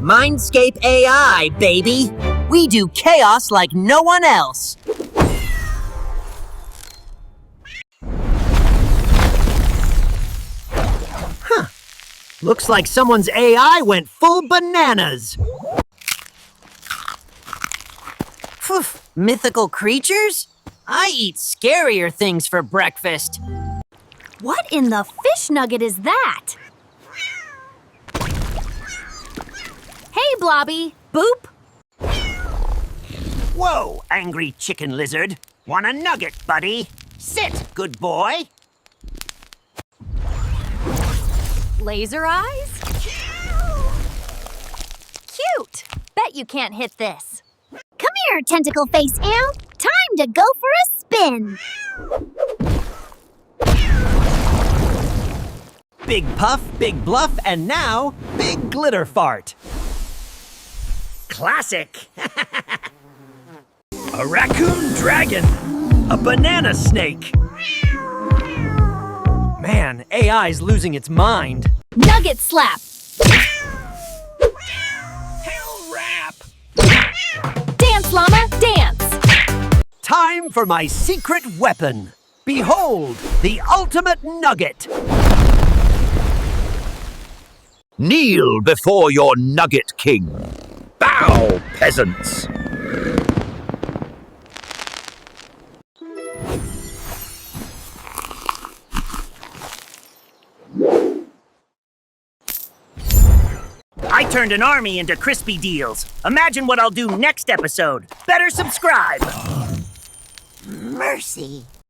MindScape AI, baby! We do chaos like no one else! Huh. Looks like someone's AI went full bananas! Phew, mythical creatures? I eat scarier things for breakfast. What in the fish nugget is that? Hey, Blobby. Boop. Whoa, angry chicken lizard. Want a nugget, buddy? Sit, good boy. Laser eyes? Cute. Bet you can't hit this. Come here, tentacle face Al. Time to go for a spin. Big puff, big bluff, and now, big glitter fart. Classic. A raccoon dragon. A banana snake. Man, AI's losing its mind. Nugget slap. Hell rap. Dance, llama, dance. Time for my secret weapon. Behold, the ultimate nugget. Kneel before your nugget king. Bow, peasants. I turned an army into crispy deals. Imagine what I'll do next episode. Better subscribe. Mercy.